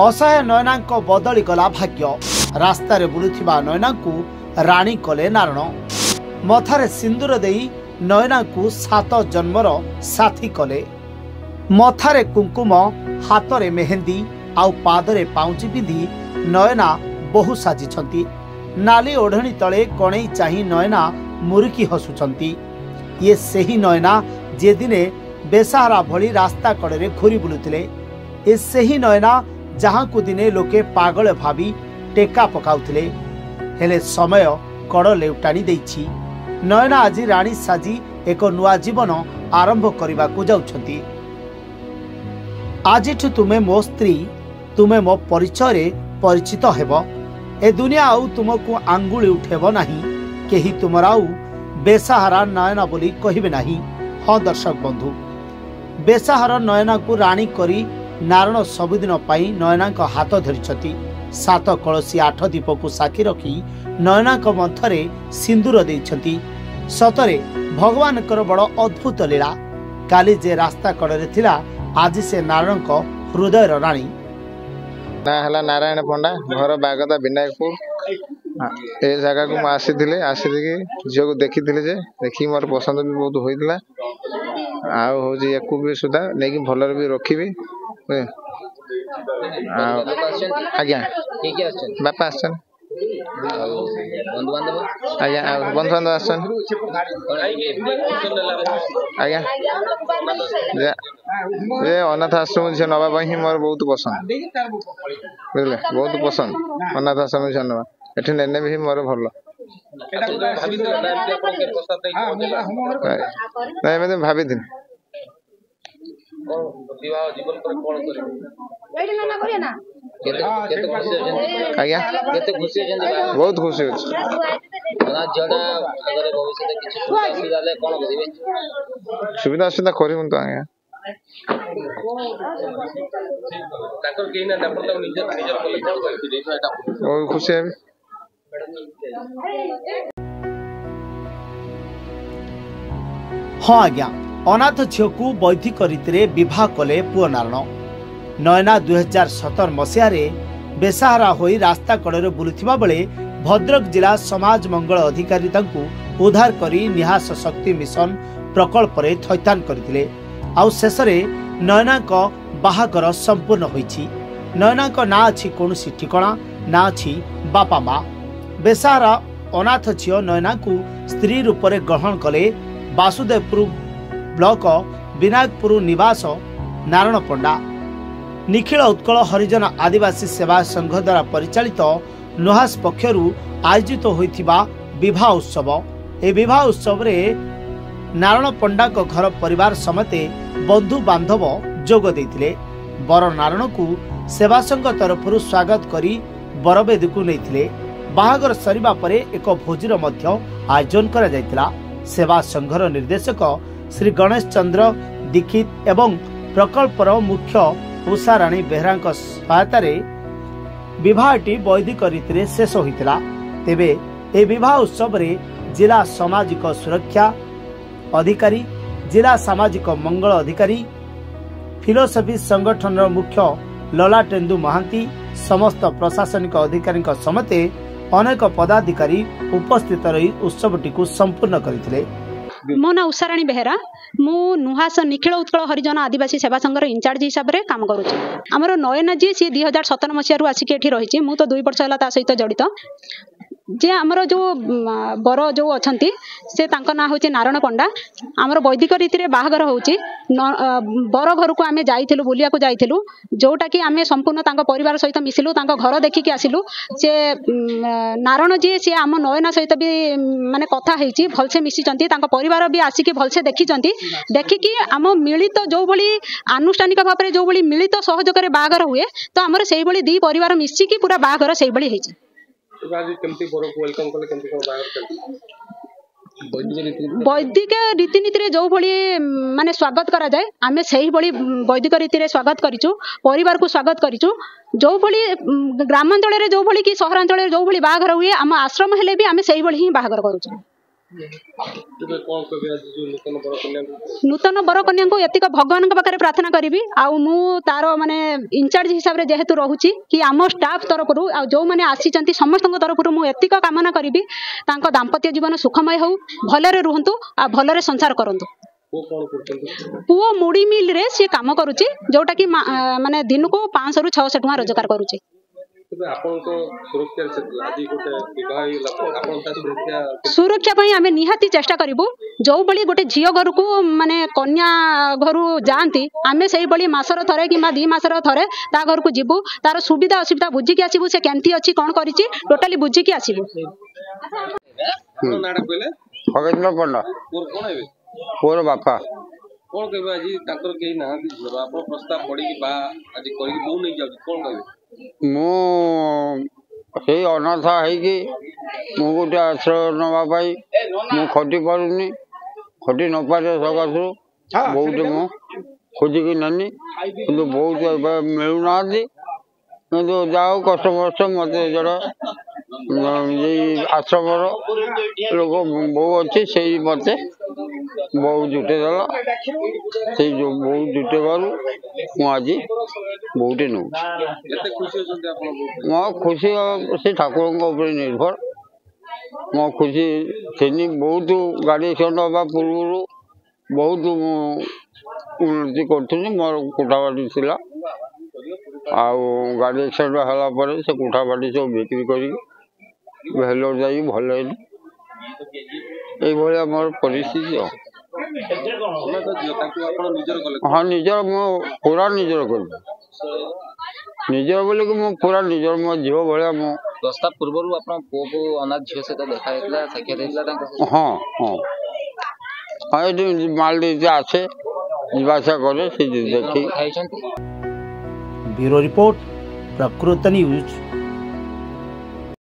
असहाय नयना बदली गला भाग्य रास्तार बुलुथिबा नयना को राणी कले नारण मथारे सिंदूर देई नयना को 7 जन्मर साथी कले मथारे कुंकुम हाथ में मेहंदी आउ पादरे पाउची पिंधि नयना बहु साजिछंती नाली ओढ़णी तले कणई चाही नयना मुरुकी हसुछंती ये सही नयना जे दिने बेसहारा भली रास्ता कड़े घूरी बुलुथिले ए सही नयना जहां को दिने लोके पागल भावी टेका पकाउथिले हेले समय कड़ लेउटाणी देइछि नयना आज राणी साजी एक नुआ जीवन आरंभ करने को जाउछंती। आज तुमे मो स्त्री तुमे मो परिचय रे परिचित हेब ए दुनिया आउ तुमको आंगुली उठेब नहीं केही तुमर आउ बेसहारा नयना बोली कहिबे नहीं। हाँ दर्शक बंधु बेसहारा नयना को राणी करी नारायण सबुदिन पाई नयना को हाथ धरिछती 7 कलसी 8 दीप को साक्षी रखी नयना को मथरे सिंदूर देइछती सतरे भगवान कर बड़ अद्भुत लीला काली जे रास्ता कड़े थिला आज से नारायण को हृदय राणी ना हला नारायण पंडा घर बागदा विनायकपुर ए जगह को आसी झील को देखी जे देखी मोर पसंद भी बहुत होइतला आउ हो जी एको भी सुधा नेकी भलर भी रखिबी आज्ञा बापा आसन आज्ञा बंधु बांधव आसन आज्ञा जे अनाथ आश्रम झील नवा ही मोर बहुत पसंद बुझले बहुत पसंद अनाथ आश्रम झील नवा एठी नेने भी मोर भल नहीं मैं भाभी थी आज्ञा बहुत खुशी सुविधा असुविधा करी तो आज्ञा खुशी है। हाँ आज्ञा अनाथ झील को वैदिक रीति विवाह कले पुओ नारायण नयना 2017 मसीह बेसहारा होई रास्ता कड़े बुलुथिबा बेले भद्रक जिला समाज मंगल अधिकारी तांकु उद्धार करी निहास शक्ति मिशन प्रकल्प रे थैथान करथिले आउ शेषरे नयना को बाहागर संपूर्ण होईछि नयना को ना अछि कोनोसी ठिकाना ना अछि बापा माँ बेसहारा अनाथ झील नयना को स्त्री रूप में ग्रहण कले वासुदेवपुर ब्लॉक विनायकपुर निवास नारायण पंडा निखिल उत्कल हरिजन आदिवासी सेवा संघ द्वारा परिचालित नुहास पक्षरु आयोजित होइथिबा विवाह उत्सव ए विवाह उत्सव रे नारायण पंडा को घर परिवार समेत बंधु बांधव जोग देइथिले बर नारायण को सेवा संघ तरफ स्वागत करी बरवेदी को नैथिले बाहागर सरिबा परे एक भोजीर मध्य आयोजन करा जायतिला सेवा संघर निर्देशक श्री गणेश चंद्र दीक्षित एवं प्रकल्पर मुख्य उषा राणी बेहरा सहायतार विवाहटी वैदिक रीति शेष होता तेबे ए विवाह उत्सव रे जिला सामाजिक सुरक्षा अधिकारी जिला सामाजिक मंगल अधिकारी फिलोसफी संगठन मुख्य ललाटेन्दु महांती समस्त प्रशासनिक अधिकारी समेत अनेक पदाधिकारी उपस्थित रही उत्सवटी को संपूर्ण करथिले। मो ना उषा राणी बेहरा मु नुहास निखिल उत्कल हरिजन आदिवासी सेवा संघर इंचार्ज हिसाब से काम करुँ आमर नयना जी सी 2017 मसीह आसिक एठी रही मु तो 2 वर्ष है सहित जड़ित जे आमर जो बर जो अच्छा से ना हूँ नारायण पंडा आमर वैदिक रीति बाहागर होची बर घर को आम जाइलु बुलिया जाइलु जोटा कि आम संपूर्ण परिवार सहित मिसिलु घर देखिकी आसिलु से नारायण जी सी आम नयना सहित भी माने कथा होती भलसे मिशिचंती परिवार भी आसिकी भलसे देखिकी आम मिलित जो भली आनुष्ठानिक भाव में जो भली मिलित सहयोग बाहागर हुए तो आमर से भली 2 परिवार मिसिकी पूरा बाहागर से भली होईची। वैदिक रीतिनीति जो भली माने स्वागत करा जाए आमे सही भली वैदिक रीति स्वागत करिचु परिवार को स्वागत करिचु जो भली ग्रामांचल जो भली कि सहरांचल जो भली बाहागर हुए आम आश्रम हेले भी आमे सही भली ही बाहागर करूछु। नूतन बर कन्या को एतिक भगवान पाखे प्रार्थना करी मु तार माने इंचार्ज हिसाब से जेहेतु रोची कि आम स्टाफ तरफ जो मैंने आसी समस्त तरफ मुझे एतिक कामना करी दाम्पत्य जीवन सुखमय हो भलरे रुहतु आ भलरे संसार करंतु। पुओ मुड़ी मिल रे सी काम करुची जोटा कि माने दिन को 500 रु 600 टका रोजगार करुची। सुरक्षा पाई आमे निहाती चेष्टा करिबु जो बली गोटे झियो घर को माने कन्या घर जाती आमे सही बली मासर थरे किंबा 2 मासर थरे ता घर को जिबु तार सुविधा असुविधा बुझी के आसीबु से केमती अछि कोन करिछि टोटली बुझी के आसीबु। खगेन्द्र पंडा मोर बापा कोन कहबे आज ताकर केही ना झियो आपन प्रस्ताव पड़ी कि बा आज करी बो नै जाउ कोन कहबे मु से अनाथा है कि मु गोटे आश्रय नवा पाई मु खटी पारुनी खटी न पारे सकाशु बहुत मु खोजिकी नानी कि बहुत मिलूना किंतु जाओ कष्ट मष्ट मत जरा आश्रम लोक बो अच्छी से मत बो जुटे देला से जो बो जुटे मुझे बहुटे नौ मो खुशी से ठाकुर निर्भर मो खुशी थी बहुत गाड़ी एक्सीडेंट हवा पूर्व बहुत उन्नति करी मोर कोठाबाड़ी थी गाड़ी एक्सीडेंट है से कोठाबाड़ी सब बिक्री कर भेलोर जा भल ये मोर परिस्थिति। हाँ निजर मो पूरा निजर कर निजर बोले कि मो पूरा निजर मो झील भाया मो प्रस्ताव पूर्व आप पुओ को अनाथ झील सहित देखा साक्षात। हाँ हाँ हाँ ये माल आसे जीवासा करे से देखी। ब्यूरो रिपोर्ट प्रकृत न्यूज।